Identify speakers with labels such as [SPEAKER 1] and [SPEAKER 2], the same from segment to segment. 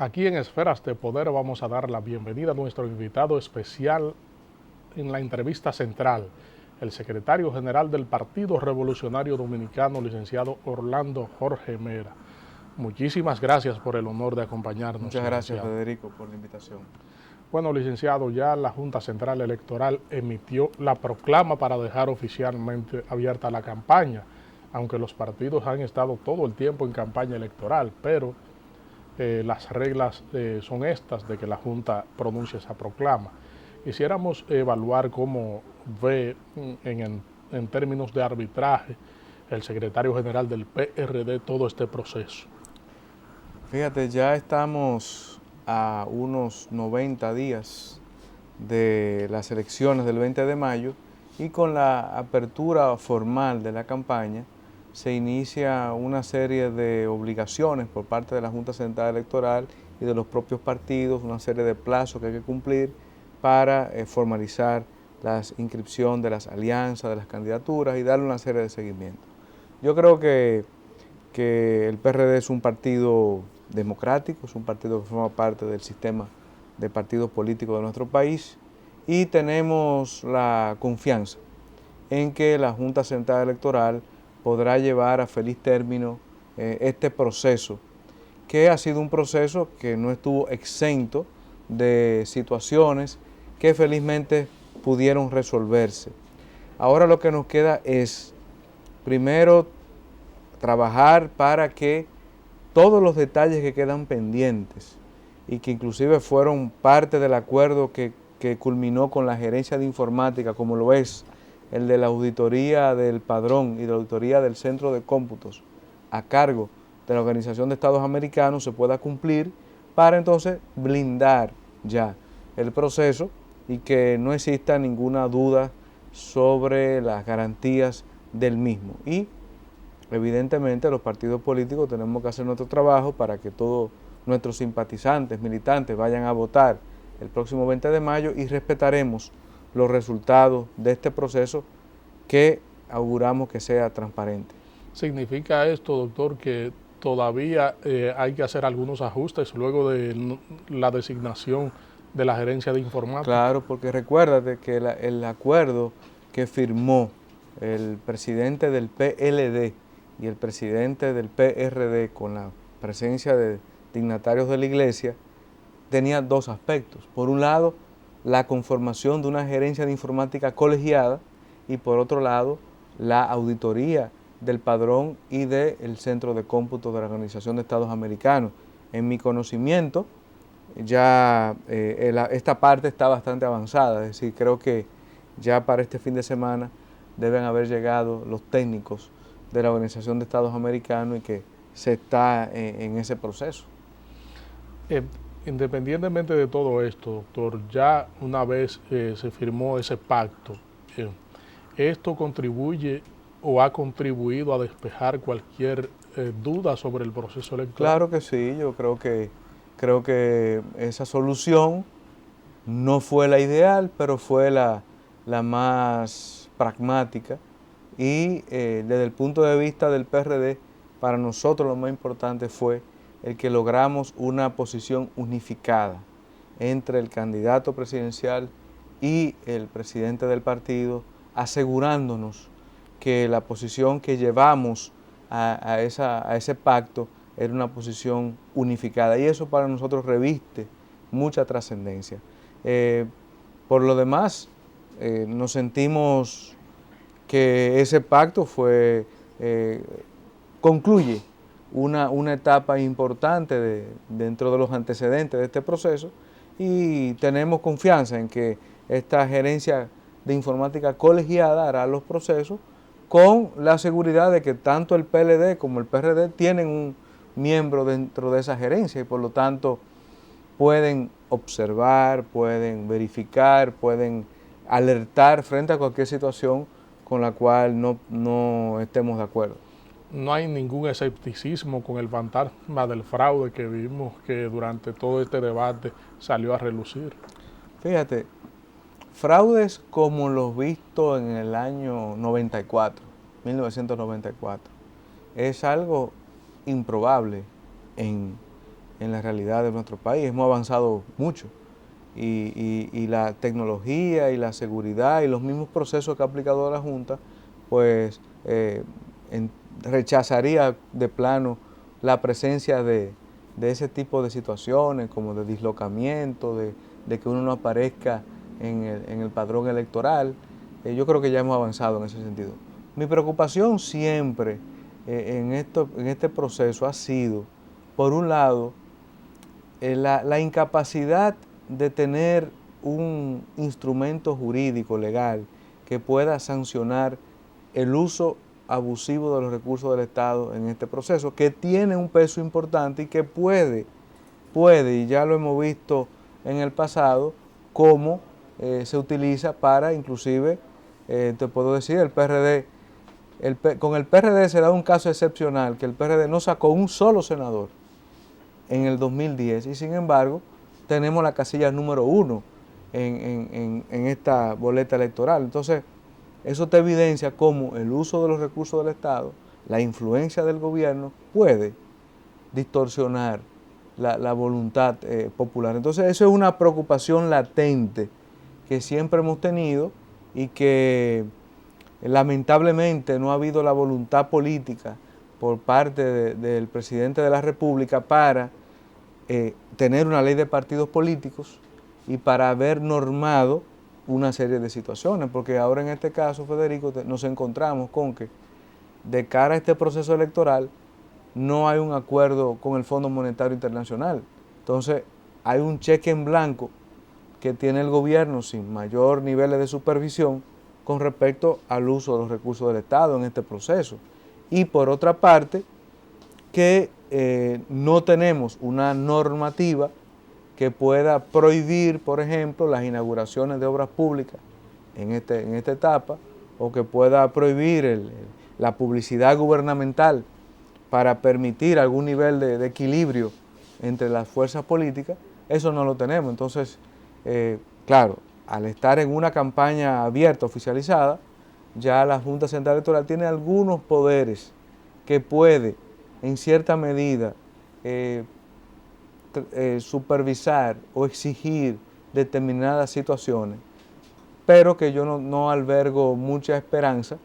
[SPEAKER 1] Aquí en Esferas de Poder vamos a dar la bienvenida a nuestro invitado especial en la entrevista central, el secretario general del Partido Revolucionario Dominicano, licenciado Orlando Jorge Mera. Muchísimas gracias por el honor de acompañarnos,
[SPEAKER 2] Muchas gracias,
[SPEAKER 1] licenciado.
[SPEAKER 2] Federico, por la invitación.
[SPEAKER 1] Bueno, licenciado, ya la Junta Central Electoral emitió la proclama para dejar oficialmente abierta la campaña, aunque los partidos han estado todo el tiempo en campaña electoral, pero las reglas son estas de que la Junta pronuncie esa proclama. Quisiéramos evaluar cómo ve en términos de arbitraje el secretario general del PRD todo este proceso.
[SPEAKER 2] Fíjate, ya estamos a unos 90 días de las elecciones del 20 de mayo y con la apertura formal de la campaña se inicia una serie de obligaciones por parte de la Junta Central Electoral y de los propios partidos, una serie de plazos que hay que cumplir para formalizar la inscripción de las alianzas, de las candidaturas y darle una serie de seguimientos. Yo creo que el PRD es un partido democrático, es un partido que forma parte del sistema de partidos políticos de nuestro país y tenemos la confianza en que la Junta Central Electoral podrá llevar a feliz término este proceso, que ha sido un proceso que no estuvo exento de situaciones que felizmente pudieron resolverse. Ahora lo que nos queda es, primero, trabajar para que todos los detalles que quedan pendientes y que inclusive fueron parte del acuerdo que culminó con la gerencia de informática, como lo es el de la auditoría del padrón y de la auditoría del centro de cómputos a cargo de la Organización de Estados Americanos, se pueda cumplir para entonces blindar ya el proceso y que no exista ninguna duda sobre las garantías del mismo. Y evidentemente los partidos políticos tenemos que hacer nuestro trabajo para que todos nuestros simpatizantes, militantes vayan a votar el próximo 20 de mayo y respetaremos los resultados de este proceso que auguramos que sea transparente.
[SPEAKER 1] ¿Significa esto, doctor, que todavía hay que hacer algunos ajustes luego de la designación de la gerencia de informática?
[SPEAKER 2] Claro, porque recuérdate que el acuerdo que firmó el presidente del PLD y el presidente del PRD con la presencia de dignatarios de la iglesia tenía dos aspectos. Por un lado, la conformación de una gerencia de informática colegiada y por otro lado, la auditoría del padrón y del centro de cómputo de la Organización de Estados Americanos. En mi conocimiento, ya esta parte está bastante avanzada, es decir, creo que ya para este fin de semana deben haber llegado los técnicos de la Organización de Estados Americanos y que se está en ese proceso.
[SPEAKER 1] Eh, Independientemente de todo esto, doctor, ya una vez se firmó ese pacto, eh, ¿esto contribuye o ha contribuido a despejar cualquier duda sobre el proceso electoral?
[SPEAKER 2] Claro que sí, yo creo que esa solución no fue la ideal, pero fue la más pragmática y desde el punto de vista del PRD, para nosotros lo más importante fue el que logramos una posición unificada entre el candidato presidencial y el presidente del partido, asegurándonos que la posición que llevamos a ese pacto era una posición unificada y eso para nosotros reviste mucha trascendencia. Por lo demás, nos sentimos que ese pacto concluye una etapa importante dentro de los antecedentes de este proceso y tenemos confianza en que esta gerencia de informática colegiada hará los procesos con la seguridad de que tanto el PLD como el PRD tienen un miembro dentro de esa gerencia y por lo tanto pueden observar, pueden verificar, pueden alertar frente a cualquier situación con la cual no estemos de acuerdo.
[SPEAKER 1] No hay ningún escepticismo con el fantasma del fraude que vimos que durante todo este debate salió a relucir.
[SPEAKER 2] Fíjate, fraudes como los vistos en el año 94, 1994, es algo improbable en en la realidad de nuestro país. Hemos avanzado mucho y la tecnología y la seguridad y los mismos procesos que ha aplicado la Junta, pues rechazaría de plano la presencia de ese tipo de situaciones, como de dislocamiento, de que uno no aparezca en el padrón electoral. Yo creo que ya hemos avanzado en ese sentido. Mi preocupación siempre en este proceso ha sido, por un lado, la incapacidad de tener un instrumento jurídico legal que pueda sancionar el uso abusivo de los recursos del Estado en este proceso, que tiene un peso importante y que puede, y ya lo hemos visto en el pasado, cómo se utiliza para, inclusive, te puedo decir, el PRD, con el PRD se da un caso excepcional, que el PRD no sacó un solo senador en el 2010 y sin embargo tenemos la casilla número 1 en esta boleta electoral. Entonces, eso te evidencia cómo el uso de los recursos del Estado, la influencia del gobierno puede distorsionar la voluntad popular. Entonces, eso es una preocupación latente que siempre hemos tenido y que lamentablemente no ha habido la voluntad política por parte del presidente de la República para tener una ley de partidos políticos y para haber normado una serie de situaciones, porque ahora en este caso, Federico, nos encontramos con que de cara a este proceso electoral no hay un acuerdo con el Fondo Monetario Internacional. Entonces hay un cheque en blanco que tiene el gobierno sin mayor niveles de supervisión con respecto al uso de los recursos del Estado en este proceso. Y por otra parte, que no tenemos una normativa que pueda prohibir, por ejemplo, las inauguraciones de obras públicas en esta etapa, o que pueda prohibir la publicidad gubernamental para permitir algún nivel de equilibrio entre las fuerzas políticas. Eso no lo tenemos. Entonces, claro, al estar en una campaña abierta, oficializada, ya la Junta Central Electoral tiene algunos poderes que puede, en cierta medida, supervisar o exigir determinadas situaciones, pero que yo no albergo mucha esperanza,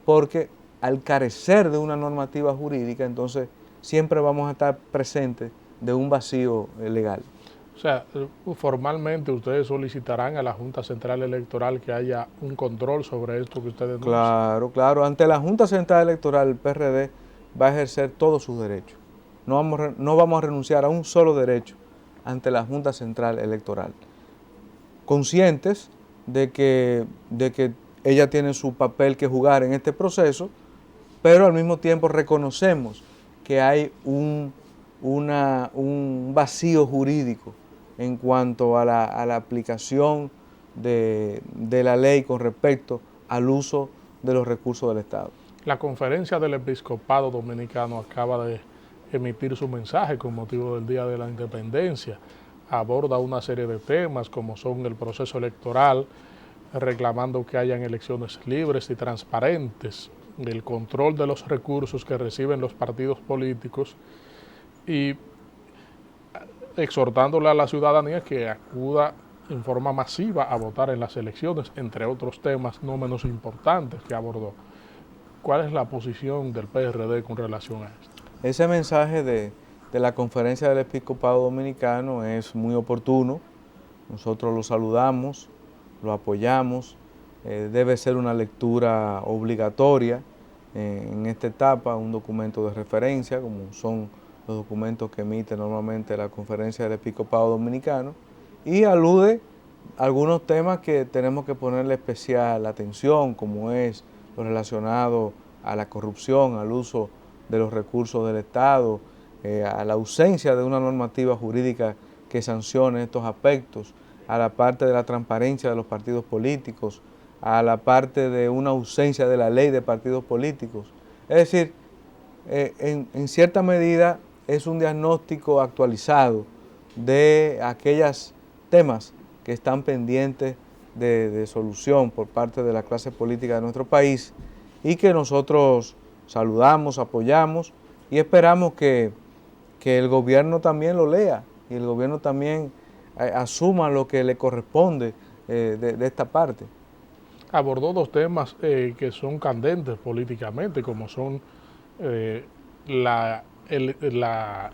[SPEAKER 2] porque al carecer de una normativa jurídica, entonces siempre vamos a estar presentes de un vacío legal.
[SPEAKER 1] O sea, formalmente ustedes solicitarán a la Junta Central Electoral que haya un control sobre esto que ustedes denuncian.
[SPEAKER 2] Claro, claro. Ante la Junta Central Electoral, el PRD va a ejercer todos sus derechos. No vamos a renunciar a un solo derecho ante la Junta Central Electoral. Conscientes de que ella tiene su papel que jugar en este proceso, pero al mismo tiempo reconocemos que hay un vacío jurídico en cuanto a la aplicación de la ley con respecto al uso de los recursos del Estado.
[SPEAKER 1] La Conferencia del Episcopado Dominicano acaba de emitir su mensaje con motivo del Día de la Independencia. Aborda una serie de temas como son el proceso electoral, reclamando que hayan elecciones libres y transparentes, el control de los recursos que reciben los partidos políticos y exhortándole a la ciudadanía que acuda en forma masiva a votar en las elecciones, entre otros temas no menos importantes que abordó. ¿Cuál es la posición del PRD con relación a esto?
[SPEAKER 2] Ese mensaje de la Conferencia del Episcopado Dominicano es muy oportuno. Nosotros lo saludamos, lo apoyamos. Debe ser una lectura obligatoria en esta etapa, un documento de referencia, como son los documentos que emite normalmente la Conferencia del Episcopado Dominicano, y alude a algunos temas que tenemos que ponerle especial atención, como es lo relacionado a la corrupción, al uso de los recursos del Estado, a la ausencia de una normativa jurídica que sancione estos aspectos, a la parte de la transparencia de los partidos políticos, a la parte de una ausencia de la ley de partidos políticos. Es decir, en cierta medida es un diagnóstico actualizado de aquellos temas que están pendientes de solución por parte de la clase política de nuestro país y que nosotros saludamos, apoyamos y esperamos que que el gobierno también lo lea y el gobierno también asuma lo que le corresponde de esta parte.
[SPEAKER 1] Abordó dos temas que son candentes políticamente, como son la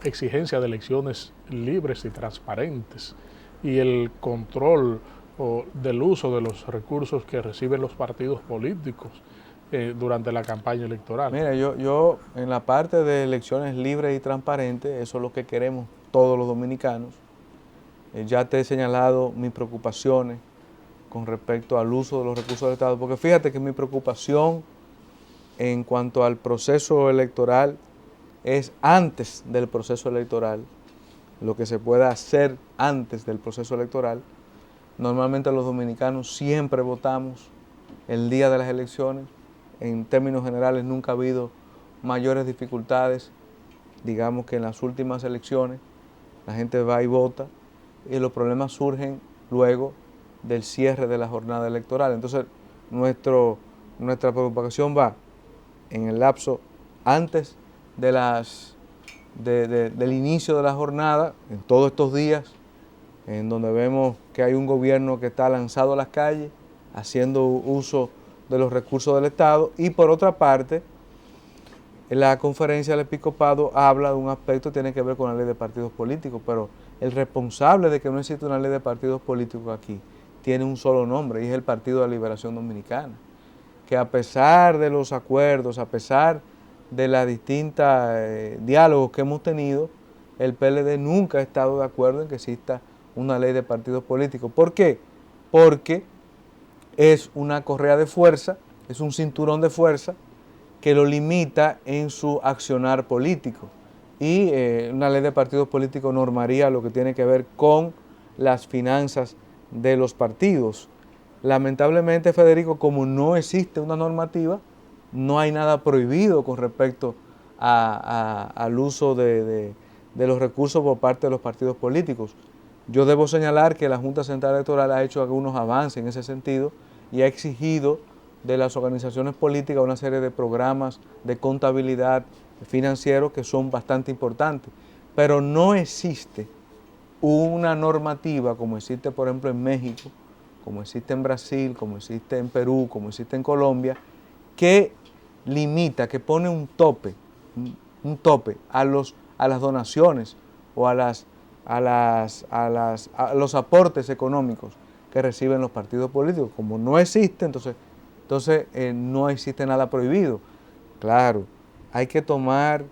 [SPEAKER 1] exigencia de elecciones libres y transparentes y el control del uso de los recursos que reciben los partidos políticos durante la campaña electoral.
[SPEAKER 2] Mira, yo en la parte de elecciones libres y transparentes, eso es lo que queremos todos los dominicanos. Ya te he señalado mis preocupaciones con respecto al uso de los recursos del Estado, porque fíjate que mi preocupación en cuanto al proceso electoral es antes del proceso electoral, lo que se pueda hacer antes del proceso electoral. Normalmente los dominicanos siempre votamos el día de las elecciones. En términos generales nunca ha habido mayores dificultades. Digamos que en las últimas elecciones la gente va y vota y los problemas surgen luego del cierre de la jornada electoral. Entonces nuestra preocupación va en el lapso antes del inicio de la jornada, en todos estos días, en donde vemos que hay un gobierno que está lanzado a las calles, haciendo uso de los recursos del Estado, y por otra parte, la conferencia del episcopado habla de un aspecto que tiene que ver con la ley de partidos políticos, pero el responsable de que no existe una ley de partidos políticos aquí tiene un solo nombre, y es el Partido de la Liberación Dominicana, que a pesar de los acuerdos, a pesar de los distintos diálogos que hemos tenido, el PLD nunca ha estado de acuerdo en que exista una ley de partidos políticos. ¿Por qué? Porque es una correa de fuerza, es un cinturón de fuerza que lo limita en su accionar político. Y una ley de partidos políticos normaría lo que tiene que ver con las finanzas de los partidos. Lamentablemente, Federico, como no existe una normativa, no hay nada prohibido con respecto al uso de los recursos por parte de los partidos políticos. Yo debo señalar que la Junta Central Electoral ha hecho algunos avances en ese sentido y ha exigido de las organizaciones políticas una serie de programas de contabilidad financieros que son bastante importantes, pero no existe una normativa como existe, por ejemplo, en México, como existe en Brasil, como existe en Perú, como existe en Colombia, que limita, que pone un tope a las donaciones o a los aportes económicos que reciben los partidos políticos. Como no existe, entonces no existe nada prohibido. Claro, hay que tomar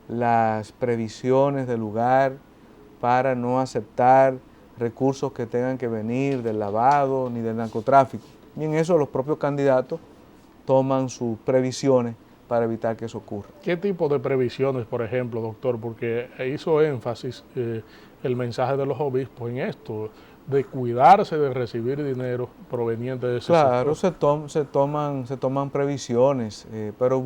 [SPEAKER 2] las previsiones del lugar para no aceptar recursos que tengan que venir del lavado ni del narcotráfico. Y en eso los propios candidatos toman sus previsiones para evitar que eso ocurra.
[SPEAKER 1] ¿Qué tipo de previsiones, por ejemplo, doctor? Porque hizo énfasis el mensaje de los obispos en esto, de cuidarse de recibir dinero proveniente de ese
[SPEAKER 2] Claro,
[SPEAKER 1] sector.
[SPEAKER 2] se toman previsiones, pero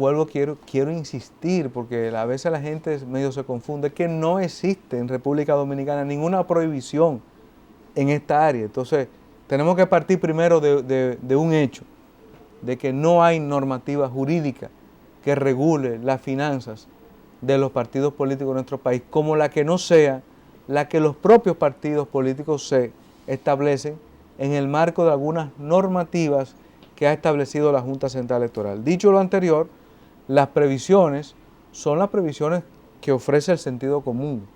[SPEAKER 2] quiero insistir, porque a veces la gente medio se confunde, que no existe en República Dominicana ninguna prohibición en esta área. Entonces, tenemos que partir primero de un hecho, de que no hay normativa jurídica que regule las finanzas de los partidos políticos de nuestro país, como la que no sea la que los propios partidos políticos se establecen en el marco de algunas normativas que ha establecido la Junta Central Electoral. Dicho lo anterior, las previsiones son las previsiones que ofrece el sentido común.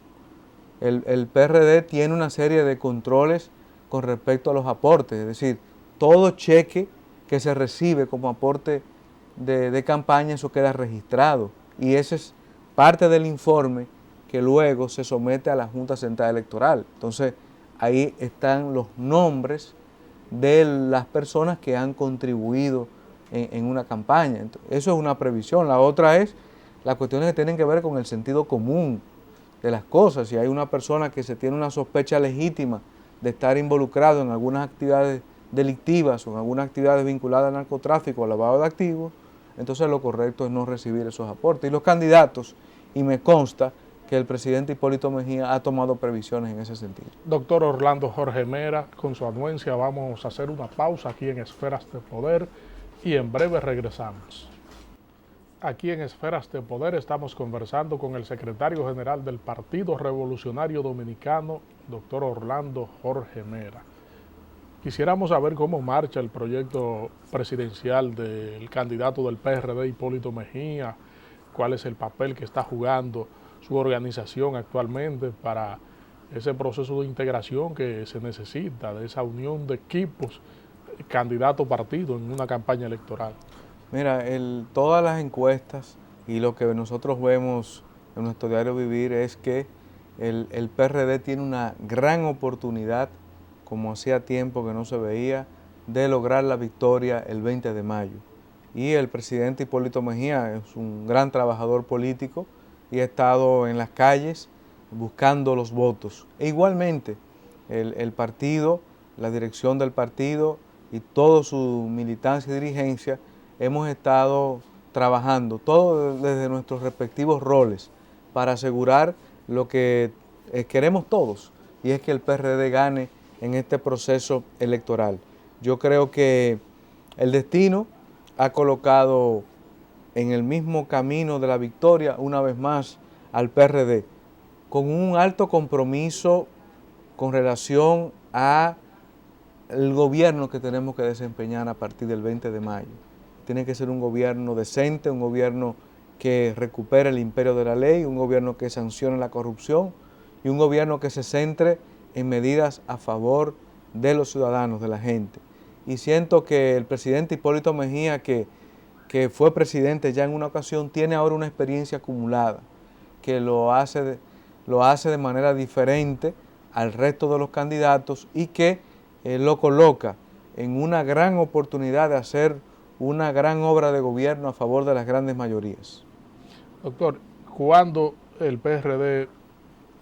[SPEAKER 2] El PRD tiene una serie de controles con respecto a los aportes, es decir, todo cheque que se recibe como aporte de campaña, eso queda registrado, y ese es parte del informe que luego se somete a la Junta Central Electoral. Entonces, ahí están los nombres de las personas que han contribuido en una campaña. Entonces, eso es una previsión. La otra es las cuestiones que tienen que ver con el sentido común de las cosas. Si hay una persona que se tiene una sospecha legítima de estar involucrado en algunas actividades delictivas o en algunas actividades vinculadas al narcotráfico o al lavado de activos, entonces lo correcto es no recibir esos aportes. Y los candidatos, y me consta que el presidente Hipólito Mejía ha tomado previsiones en ese sentido.
[SPEAKER 1] Doctor Orlando Jorge Mera, con su anuencia vamos a hacer una pausa aquí en Esferas de Poder y en breve regresamos. Aquí en Esferas de Poder estamos conversando con el secretario general del Partido Revolucionario Dominicano, doctor Orlando Jorge Mera. Quisiéramos saber cómo marcha el proyecto presidencial del candidato del PRD, Hipólito Mejía, cuál es el papel que está jugando su organización actualmente para ese proceso de integración que se necesita, de esa unión de equipos, candidato-partido en una campaña electoral.
[SPEAKER 2] Mira, todas las encuestas y lo que nosotros vemos en nuestro diario vivir es que el PRD tiene una gran oportunidad, como hacía tiempo que no se veía, de lograr la victoria el 20 de mayo. Y el presidente Hipólito Mejía es un gran trabajador político y ha estado en las calles buscando los votos. E igualmente, el partido, la dirección del partido y toda su militancia y dirigencia hemos estado trabajando, todos desde nuestros respectivos roles, para asegurar lo que queremos todos, y es que el PRD gane en este proceso electoral. Yo creo que el destino ha colocado en el mismo camino de la victoria, una vez más, al PRD, con un alto compromiso con relación a el gobierno que tenemos que desempeñar a partir del 20 de mayo. Tiene que ser un gobierno decente, un gobierno que recupere el imperio de la ley, un gobierno que sancione la corrupción y un gobierno que se centre en medidas a favor de los ciudadanos, de la gente. Y siento que el presidente Hipólito Mejía, que fue presidente ya en una ocasión, tiene ahora una experiencia acumulada que lo hace de manera diferente al resto de los candidatos y que lo coloca en una gran oportunidad de hacer una gran obra de gobierno a favor de las grandes mayorías.
[SPEAKER 1] Doctor, ¿cuándo el PRD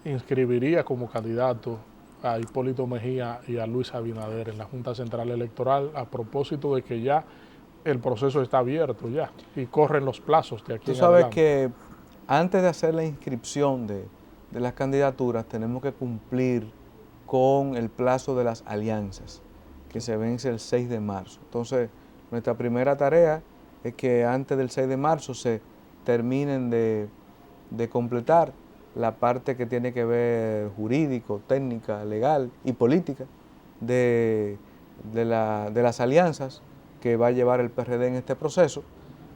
[SPEAKER 1] inscribiría como candidato a Hipólito Mejía y a Luis Abinader en la Junta Central Electoral, a propósito de que ya el proceso está abierto ya y corren los plazos de aquí
[SPEAKER 2] Tú
[SPEAKER 1] en
[SPEAKER 2] sabes
[SPEAKER 1] adelante?
[SPEAKER 2] que antes de hacer la inscripción de las candidaturas tenemos que cumplir con el plazo de las alianzas, que se vence el 6 de marzo. Entonces, nuestra primera tarea es que antes del 6 de marzo se terminen de completar la parte que tiene que ver jurídico, técnica, legal y política de las alianzas que va a llevar el PRD en este proceso.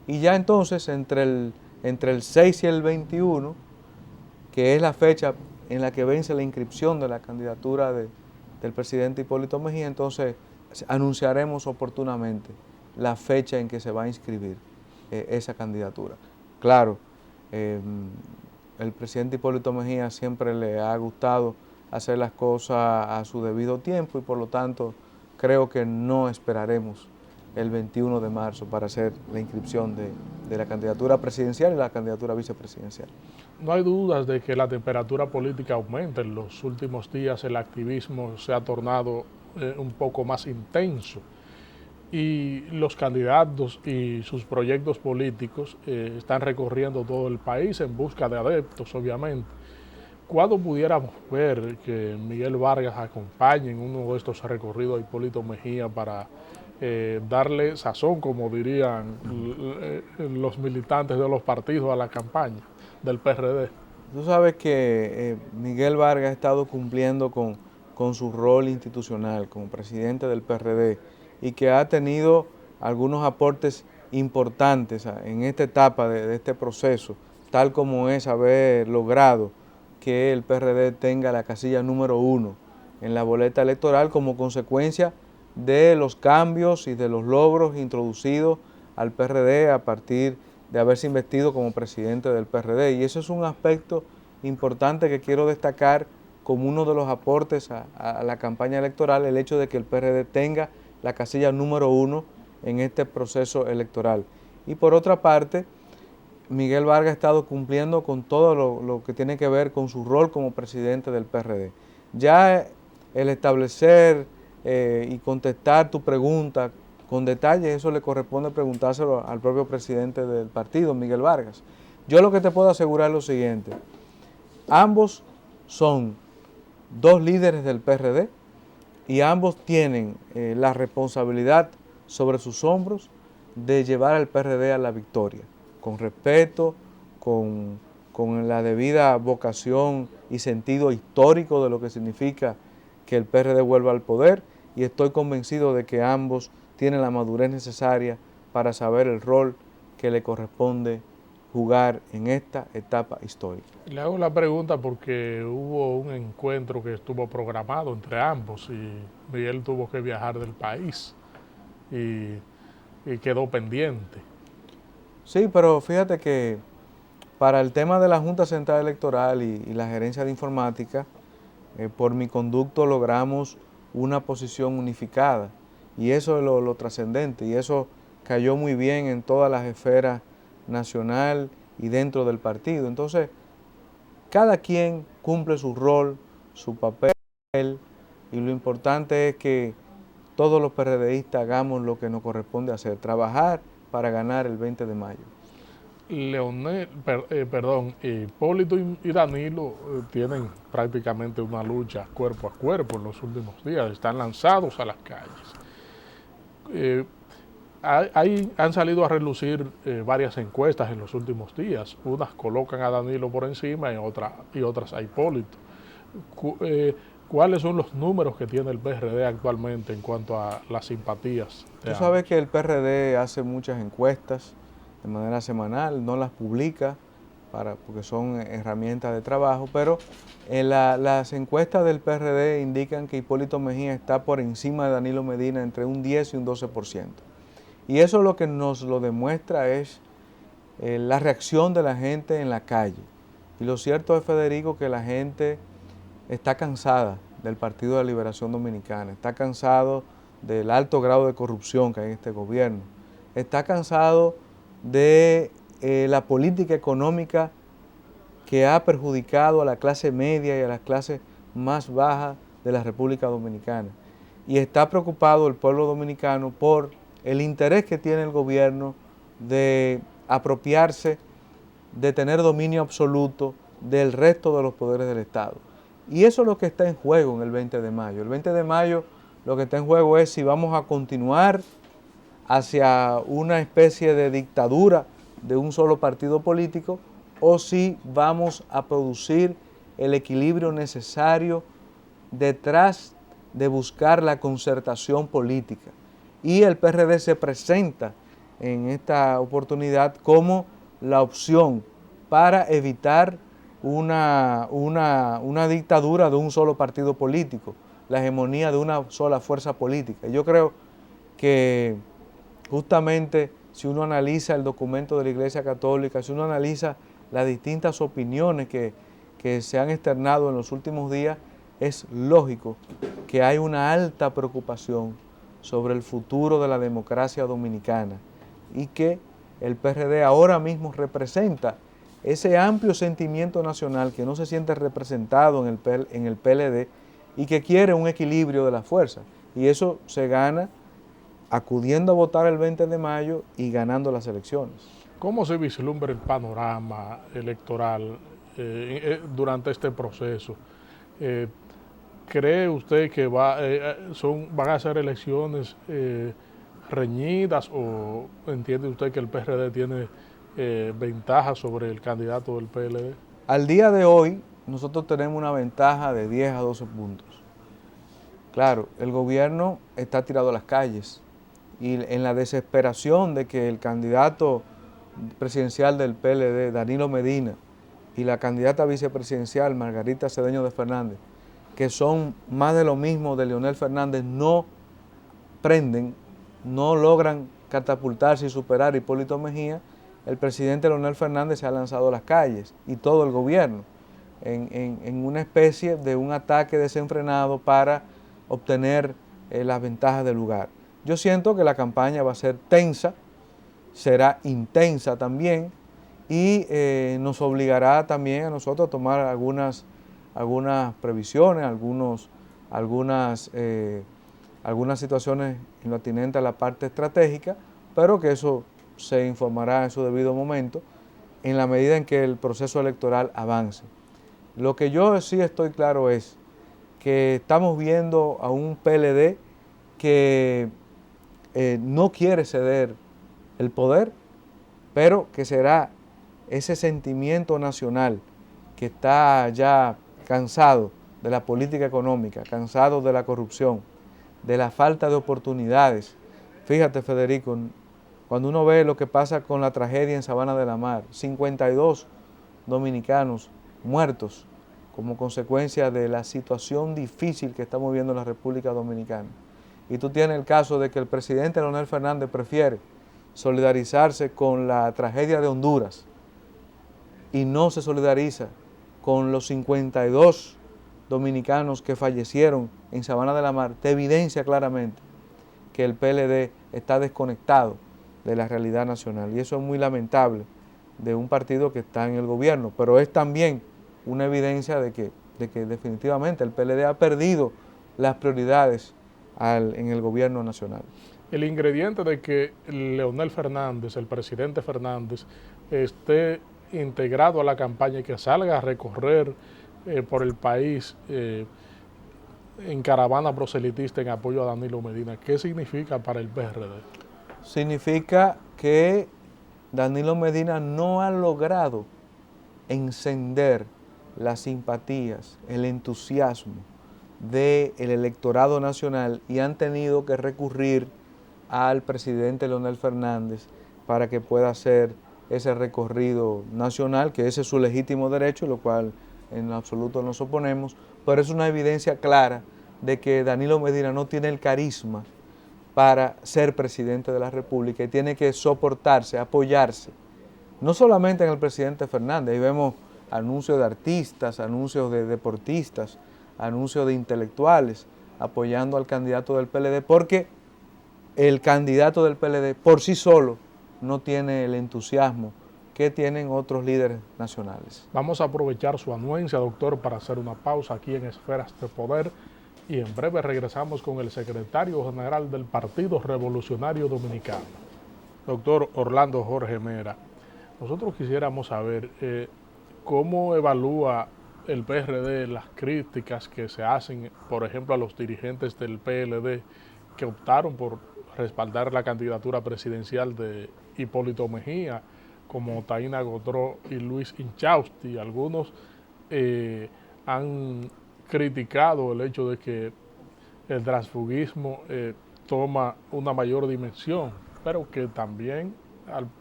[SPEAKER 2] Y ya entonces, entre el 6 y el 21, que es la fecha en la que vence la inscripción de la candidatura del presidente Hipólito Mejía, entonces anunciaremos oportunamente la fecha en que se va a inscribir esa candidatura. Claro, el presidente Hipólito Mejía siempre le ha gustado hacer las cosas a su debido tiempo y por lo tanto creo que no esperaremos el 21 de marzo para hacer la inscripción de la candidatura presidencial y la candidatura vicepresidencial.
[SPEAKER 1] No hay dudas de que la temperatura política aumenta. En los últimos días el activismo se ha tornado un poco más intenso y los candidatos y sus proyectos políticos están recorriendo todo el país en busca de adeptos, obviamente. ¿Cuándo pudiéramos ver que Miguel Vargas acompañe en uno de estos recorridos a Hipólito Mejía para darle sazón, como dirían los militantes de los partidos, a la campaña del PRD?
[SPEAKER 2] Tú sabes que Miguel Vargas ha estado cumpliendo con su rol institucional como presidente del PRD y que ha tenido algunos aportes importantes en esta etapa de este proceso, tal como es haber logrado que el PRD tenga la casilla número 1 en la boleta electoral como consecuencia de los cambios y de los logros introducidos al PRD a partir de haberse investido como presidente del PRD. Y eso es un aspecto importante que quiero destacar como uno de los aportes a la campaña electoral, el hecho de que el PRD tenga la casilla número 1 en este proceso electoral. Y por otra parte, Miguel Vargas ha estado cumpliendo con todo lo que tiene que ver con su rol como presidente del PRD. Ya el establecer y contestar tu pregunta con detalle, eso le corresponde preguntárselo al propio presidente del partido, Miguel Vargas. Yo lo que te puedo asegurar es lo siguiente: ambos son dos líderes del PRD y ambos tienen la responsabilidad sobre sus hombros de llevar al PRD a la victoria. con respeto, con la debida vocación y sentido histórico de lo que significa que el PRD vuelva al poder, y estoy convencido de que ambos tienen la madurez necesaria para saber el rol que le corresponde jugar en esta etapa histórica.
[SPEAKER 1] Le hago la pregunta porque hubo un encuentro que estuvo programado entre ambos y Miguel tuvo que viajar del país y, y quedó pendiente.
[SPEAKER 2] Sí, pero fíjate que para el tema de la Junta Central Electoral y la gerencia de informática, por mi conducto logramos una posición unificada, y eso es lo trascendente, y eso cayó muy bien en todas las esferas nacional y dentro del partido. Entonces, cada quien cumple su rol, su papel, y lo importante es que todos los PRDistas hagamos lo que nos corresponde hacer, trabajar para ganar el 20 de mayo.
[SPEAKER 1] Hipólito y Danilo tienen prácticamente una lucha cuerpo a cuerpo en los últimos días, están lanzados a las calles. Han salido a relucir varias encuestas en los últimos días, unas colocan a Danilo por encima y otras a Hipólito. ¿Cuáles son los números que tiene el PRD actualmente en cuanto a las simpatías?
[SPEAKER 2] Tú sabes que el PRD hace muchas encuestas de manera semanal, no las publica porque son herramientas de trabajo, pero las encuestas del PRD indican que Hipólito Mejía está por encima de Danilo Medina entre un 10 y un 12%. Y eso lo que nos lo demuestra es la reacción de la gente en la calle. Y lo cierto es, Federico, que la gente está cansada del Partido de la Liberación Dominicana, está cansado del alto grado de corrupción que hay en este gobierno, está cansado de la política económica que ha perjudicado a la clase media y a las clases más bajas de la República Dominicana. Y está preocupado el pueblo dominicano por el interés que tiene el gobierno de apropiarse, de tener dominio absoluto del resto de los poderes del Estado. Y eso es lo que está en juego en el 20 de mayo. El 20 de mayo lo que está en juego es si vamos a continuar hacia una especie de dictadura de un solo partido político o si vamos a producir el equilibrio necesario detrás de buscar la concertación política. Y el PRD se presenta en esta oportunidad como la opción para evitar una dictadura de un solo partido político, la hegemonía de una sola fuerza política. Yo creo que justamente si uno analiza el documento de la Iglesia Católica, si uno analiza las distintas opiniones que se han externado en los últimos días, es lógico que hay una alta preocupación sobre el futuro de la democracia dominicana y que el PRD ahora mismo representa ese amplio sentimiento nacional que no se siente representado en el PLD y que quiere un equilibrio de las fuerzas. Y eso se gana acudiendo a votar el 20 de mayo y ganando las elecciones.
[SPEAKER 1] ¿Cómo se vislumbra el panorama electoral durante este proceso? ¿Cree usted que van a ser elecciones reñidas o entiende usted que el PRD tiene ventaja sobre el candidato del PLD?
[SPEAKER 2] Al día de hoy nosotros tenemos una ventaja de 10 a 12 puntos. Claro, el gobierno está tirado a las calles y en la desesperación de que el candidato presidencial del PLD, Danilo Medina, y la candidata vicepresidencial, Margarita Cedeño de Fernández, que son más de lo mismo de Leonel Fernández, no prenden, no logran catapultarse y superar a Hipólito Mejía, el presidente Leonel Fernández se ha lanzado a las calles y todo el gobierno en una especie de un ataque desenfrenado para obtener las ventajas del lugar. Yo siento que la campaña va a ser tensa, será intensa también y nos obligará también a nosotros a tomar algunas previsiones, algunas situaciones en lo atinente a la parte estratégica, pero que eso se informará en su debido momento en la medida en que el proceso electoral avance. Lo que yo sí estoy claro es que estamos viendo a un PLD que no quiere ceder el poder pero que será ese sentimiento nacional que está ya cansado de la política económica, cansado de la corrupción, de la falta de oportunidades. Fíjate, Federico, cuando uno ve lo que pasa con la tragedia en Sabana de la Mar, 52 dominicanos muertos como consecuencia de la situación difícil que estamos viviendo en la República Dominicana. Y tú tienes el caso de que el presidente Leonel Fernández prefiere solidarizarse con la tragedia de Honduras y no se solidariza con los 52 dominicanos que fallecieron en Sabana de la Mar. Te evidencia claramente que el PLD está desconectado de la realidad nacional, y eso es muy lamentable de un partido que está en el gobierno, pero es también una evidencia de que definitivamente el PLD ha perdido las prioridades en el gobierno nacional.
[SPEAKER 1] El ingrediente de que Leonel Fernández, el presidente Fernández, esté integrado a la campaña y que salga a recorrer por el país en caravana proselitista en apoyo a Danilo Medina, ¿qué significa para el PRD?
[SPEAKER 2] Significa que Danilo Medina no ha logrado encender las simpatías, el entusiasmo del electorado nacional, y han tenido que recurrir al presidente Leonel Fernández para que pueda hacer ese recorrido nacional, que ese es su legítimo derecho, lo cual en absoluto nos oponemos, pero es una evidencia clara de que Danilo Medina no tiene el carisma para ser presidente de la República y tiene que soportarse, apoyarse, no solamente en el presidente Fernández. Ahí vemos anuncios de artistas, anuncios de deportistas, anuncios de intelectuales apoyando al candidato del PLD, porque el candidato del PLD por sí solo no tiene el entusiasmo que tienen otros líderes nacionales.
[SPEAKER 1] Vamos a aprovechar su anuencia, doctor, para hacer una pausa aquí en Esferas de Poder, y en breve regresamos con el secretario general del Partido Revolucionario Dominicano, doctor Orlando Jorge Mera. Nosotros quisiéramos saber cómo evalúa el PRD las críticas que se hacen, por ejemplo, a los dirigentes del PLD que optaron por respaldar la candidatura presidencial de Hipólito Mejía, como Taina Godró y Luis Inchausti. Algunos han criticado el hecho de que el transfugismo toma una mayor dimensión, pero que también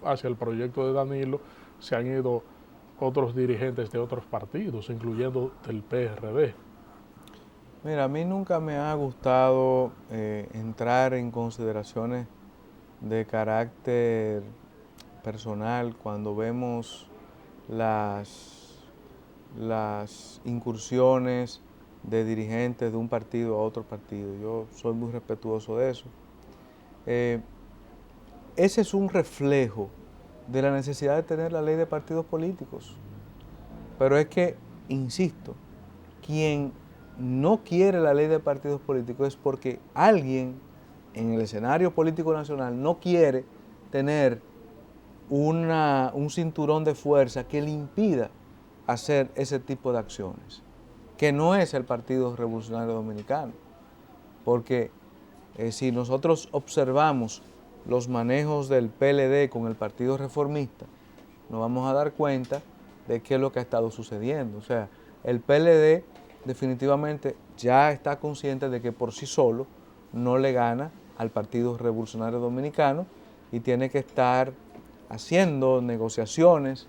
[SPEAKER 1] hacia el proyecto de Danilo se han ido otros dirigentes de otros partidos, incluyendo del PRD.
[SPEAKER 2] Mira, a mí nunca me ha gustado entrar en consideraciones de carácter personal cuando vemos las incursiones de dirigentes de un partido a otro partido. Yo soy muy respetuoso de eso. Ese es un reflejo de la necesidad de tener la ley de partidos políticos. Pero es que, insisto, quien no quiere la ley de partidos políticos es porque alguien en el escenario político nacional no quiere tener un cinturón de fuerza que le impida hacer ese tipo de acciones, que no es el Partido Revolucionario Dominicano. Porque si nosotros observamos los manejos del PLD con el Partido Reformista, nos vamos a dar cuenta de qué es lo que ha estado sucediendo. O sea, el PLD definitivamente ya está consciente de que por sí solo no le gana al Partido Revolucionario Dominicano y tiene que estar haciendo negociaciones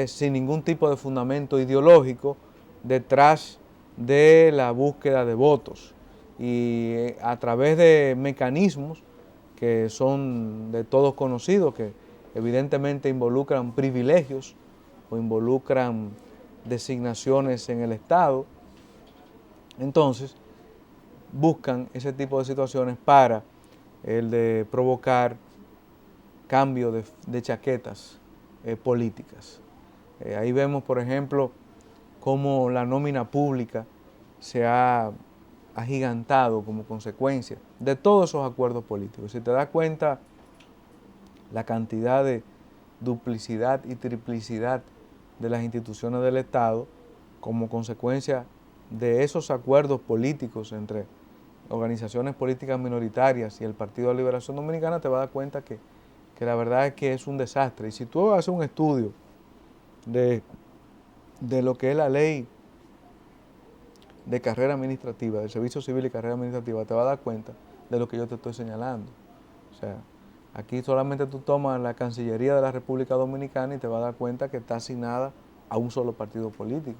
[SPEAKER 2] sin ningún tipo de fundamento ideológico, detrás de la búsqueda de votos y a través de mecanismos que son de todos conocidos, que evidentemente involucran privilegios o involucran designaciones en el Estado. Entonces, buscan ese tipo de situaciones para el de provocar cambio de chaquetas políticas. Ahí vemos, por ejemplo, cómo la nómina pública se ha agigantado como consecuencia de todos esos acuerdos políticos. Si te das cuenta, la cantidad de duplicidad y triplicidad de las instituciones del Estado como consecuencia de esos acuerdos políticos entre organizaciones políticas minoritarias y el Partido de Liberación Dominicana, te vas a dar cuenta que que la verdad es que es un desastre. Y si tú haces un estudio de lo que es la ley de carrera administrativa, del servicio civil y carrera administrativa, te vas a dar cuenta de lo que yo te estoy señalando. O sea, aquí solamente tú tomas la Cancillería de la República Dominicana y te vas a dar cuenta que está asignada a un solo partido político.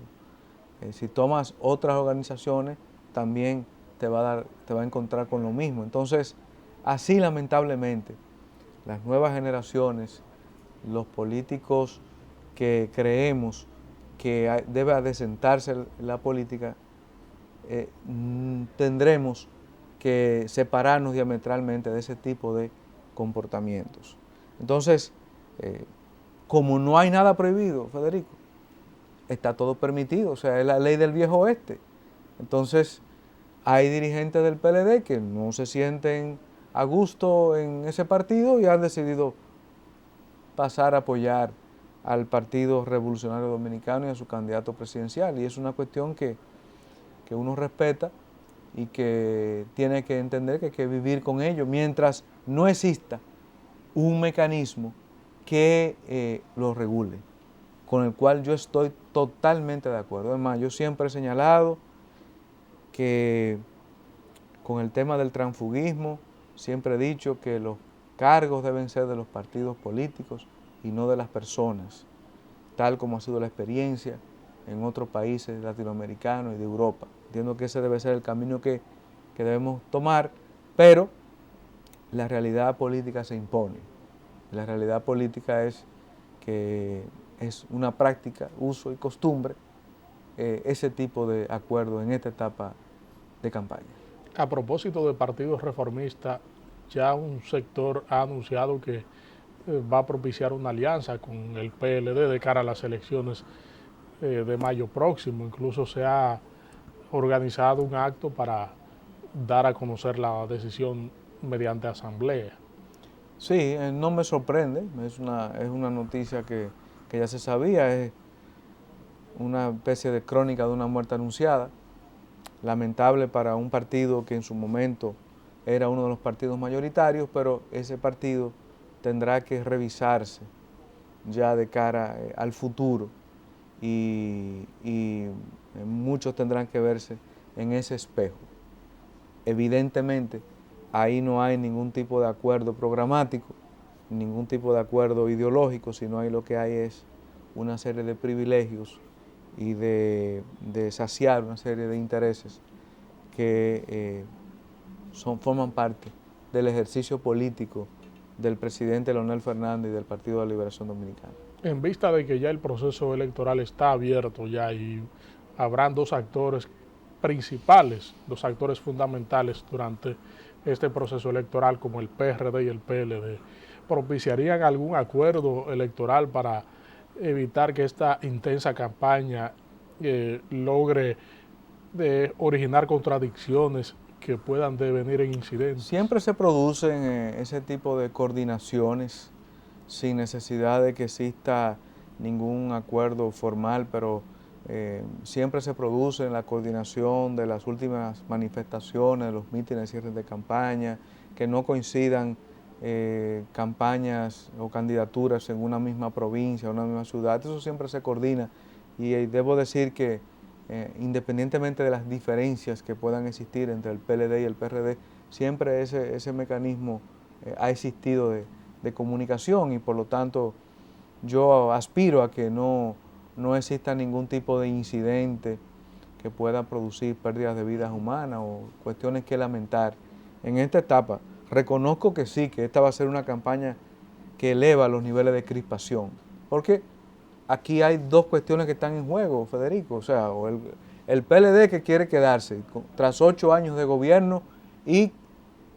[SPEAKER 2] Si tomas otras organizaciones, también te va a encontrar con lo mismo. Entonces, así lamentablemente, las nuevas generaciones, los políticos que creemos que debe adecentarse la política, tendremos que separarnos diametralmente de ese tipo de comportamientos. Entonces, como no hay nada prohibido, Federico, está todo permitido, o sea, es la ley del viejo oeste. Entonces, hay dirigentes del PLD que no se sienten a gusto en ese partido y han decidido pasar a apoyar al Partido Revolucionario Dominicano y a su candidato presidencial. Y es una cuestión que uno respeta y que tiene que entender que hay que vivir con ello mientras no exista un mecanismo que lo regule, con el cual yo estoy totalmente de acuerdo. Además, yo siempre he señalado que con el tema del transfugismo, siempre he dicho que los cargos deben ser de los partidos políticos y no de las personas, tal como ha sido la experiencia en otros países latinoamericanos y de Europa. Entiendo que ese debe ser el camino que debemos tomar, pero la realidad política se impone. La realidad política es que es una práctica, uso y costumbre, ese tipo de acuerdo en esta etapa de campaña.
[SPEAKER 1] A propósito de partidos reformistas, ya un sector ha anunciado que va a propiciar una alianza con el PLD de cara a las elecciones de mayo próximo. Incluso se ha organizado un acto para dar a conocer la decisión mediante asamblea.
[SPEAKER 2] Sí, no me sorprende, es una noticia que ya se sabía, es una especie de crónica de una muerte anunciada, lamentable para un partido que en su momento era uno de los partidos mayoritarios, pero ese partido tendrá que revisarse ya de cara al futuro y muchos tendrán que verse en ese espejo. Evidentemente, ahí no hay ningún tipo de acuerdo programático, ningún tipo de acuerdo ideológico, sino ahí lo que hay es una serie de privilegios y de saciar una serie de intereses que forman parte del ejercicio político del presidente Leonel Fernández y del Partido de la Liberación Dominicana.
[SPEAKER 1] En vista de que ya el proceso electoral está abierto ya y habrán dos actores principales, dos actores fundamentales durante este proceso electoral como el PRD y el PLD, ¿propiciarían algún acuerdo electoral para evitar que esta intensa campaña logre originar contradicciones que puedan devenir en incidentes?
[SPEAKER 2] Siempre se producen ese tipo de coordinaciones sin necesidad de que exista ningún acuerdo formal, pero siempre se produce la coordinación de las últimas manifestaciones, de los mítines, cierres de campaña, que no coincidan campañas o candidaturas en una misma provincia, una misma ciudad. Eso siempre se coordina y debo decir que independientemente de las diferencias que puedan existir entre el PLD y el PRD, siempre ese mecanismo ha existido de comunicación y por lo tanto yo aspiro a que no exista ningún tipo de incidente que pueda producir pérdidas de vidas humanas o cuestiones que lamentar. En esta etapa reconozco que sí, que esta va a ser una campaña que eleva los niveles de crispación, porque aquí hay dos cuestiones que están en juego, Federico, o sea, el PLD que quiere quedarse tras 8 años de gobierno y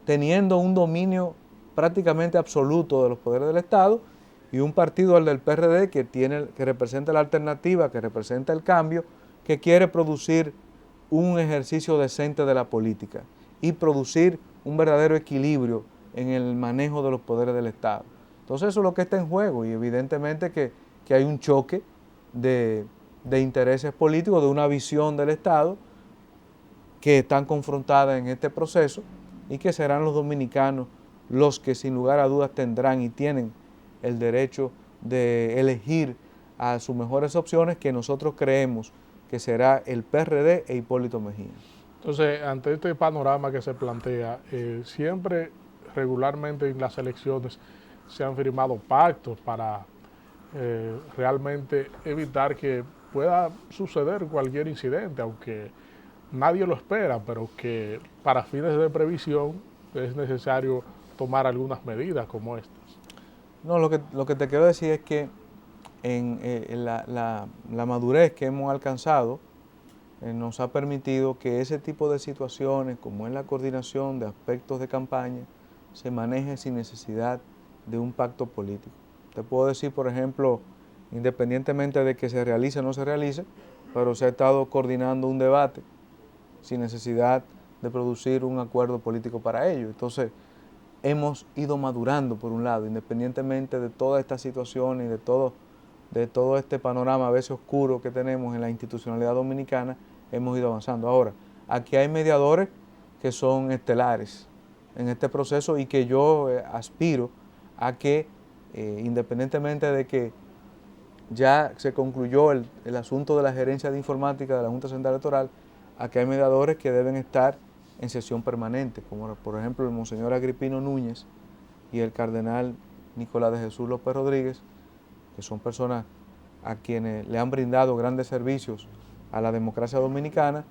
[SPEAKER 2] teniendo un dominio prácticamente absoluto de los poderes del Estado, y un partido, el del PRD, que representa la alternativa, que representa el cambio, que quiere producir un ejercicio decente de la política y producir un verdadero equilibrio en el manejo de los poderes del Estado. Entonces eso es lo que está en juego y evidentemente que hay un choque de intereses políticos, de una visión del Estado que están confrontadas en este proceso y que serán los dominicanos los que sin lugar a dudas tendrán y tienen el derecho de elegir a sus mejores opciones, que nosotros creemos que será el PRD e Hipólito Mejía.
[SPEAKER 1] Entonces, ante este panorama que se plantea, siempre regularmente en las elecciones se han firmado pactos para realmente evitar que pueda suceder cualquier incidente, aunque nadie lo espera, pero que para fines de previsión es necesario tomar algunas medidas como estas.
[SPEAKER 2] No, lo que te quiero decir es que en la madurez que hemos alcanzado nos ha permitido que ese tipo de situaciones, como es la coordinación de aspectos de campaña, se maneje sin necesidad de un pacto político. Te puedo decir, por ejemplo, independientemente de que se realice o no se realice, pero se ha estado coordinando un debate sin necesidad de producir un acuerdo político para ello. Entonces, hemos ido madurando por un lado, independientemente de toda esta situación y de todo este panorama a veces oscuro que tenemos en la institucionalidad dominicana, hemos ido avanzando. Ahora, aquí hay mediadores que son estelares en este proceso y que yo aspiro a que, independientemente de que ya se concluyó el asunto de la gerencia de informática de la Junta Central Electoral, a que hay mediadores que deben estar en sesión permanente, como por ejemplo el Monseñor Agripino Núñez y el Cardenal Nicolás de Jesús López Rodríguez, que son personas a quienes le han brindado grandes servicios a la democracia dominicana,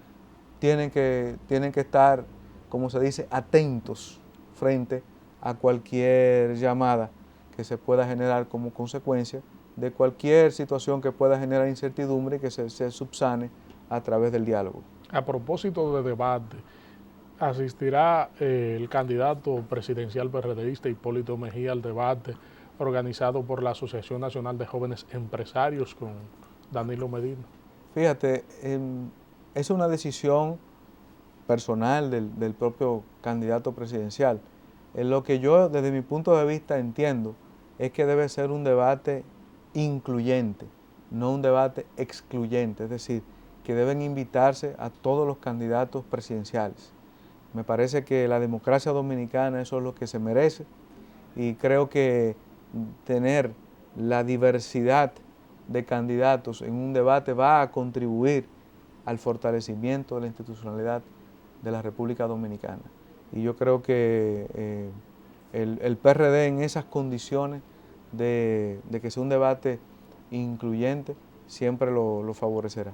[SPEAKER 2] tienen que estar, como se dice, atentos frente a cualquier llamada que se pueda generar como consecuencia de cualquier situación que pueda generar incertidumbre y que se subsane a través del diálogo.
[SPEAKER 1] A propósito de debate, asistirá el candidato presidencial PRDista Hipólito Mejía al debate organizado por la Asociación Nacional de Jóvenes Empresarios con Danilo Medina.
[SPEAKER 2] Fíjate, es una decisión personal del propio candidato presidencial. En lo que yo desde mi punto de vista entiendo es que debe ser un debate incluyente, no un debate excluyente, es decir, que deben invitarse a todos los candidatos presidenciales. Me parece que la democracia dominicana eso es lo que se merece y creo que tener la diversidad de candidatos en un debate va a contribuir al fortalecimiento de la institucionalidad de la República Dominicana. Y yo creo que el PRD en esas condiciones de que sea un debate incluyente siempre lo favorecerá.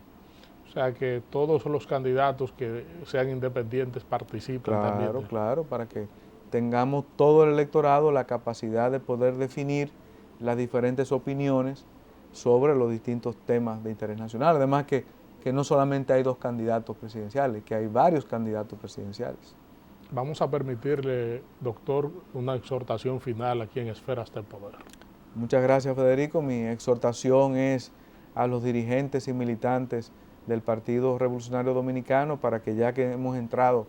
[SPEAKER 1] O sea, que todos los candidatos que sean independientes participen también.
[SPEAKER 2] Claro, claro, para que tengamos todo el electorado la capacidad de poder definir las diferentes opiniones sobre los distintos temas de interés nacional. Además que no solamente hay dos candidatos presidenciales, que hay varios candidatos presidenciales.
[SPEAKER 1] Vamos a permitirle, doctor, una exhortación final aquí en Esferas del Poder.
[SPEAKER 2] Muchas gracias, Federico. Mi exhortación es a los dirigentes y militantes del Partido Revolucionario Dominicano para que ya que hemos entrado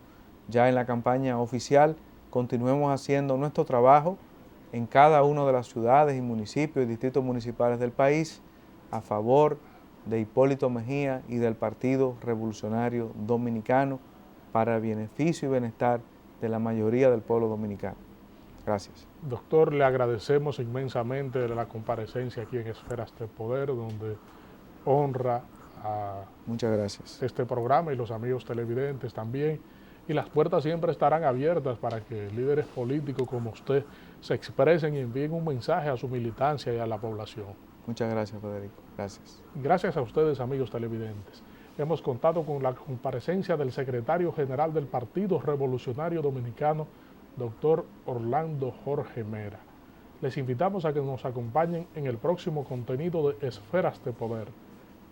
[SPEAKER 2] ya en la campaña oficial, continuemos haciendo nuestro trabajo en cada una de las ciudades y municipios y distritos municipales del país a favor de Hipólito Mejía y del Partido Revolucionario Dominicano para el beneficio y bienestar de la mayoría del pueblo dominicano. Gracias.
[SPEAKER 1] Doctor, le agradecemos inmensamente la comparecencia aquí en Esferas del Poder, donde honra a
[SPEAKER 2] Muchas gracias.
[SPEAKER 1] este programa y los amigos televidentes también. Y las puertas siempre estarán abiertas para que líderes políticos como usted se expresen y envíen un mensaje a su militancia y a la población.
[SPEAKER 2] Muchas gracias, Federico. Gracias.
[SPEAKER 1] Gracias a ustedes, amigos televidentes. Hemos contado con la comparecencia del secretario general del Partido Revolucionario Dominicano, doctor Orlando Jorge Mera. Les invitamos a que nos acompañen en el próximo contenido de Esferas de Poder.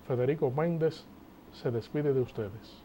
[SPEAKER 1] Federico Méndez se despide de ustedes.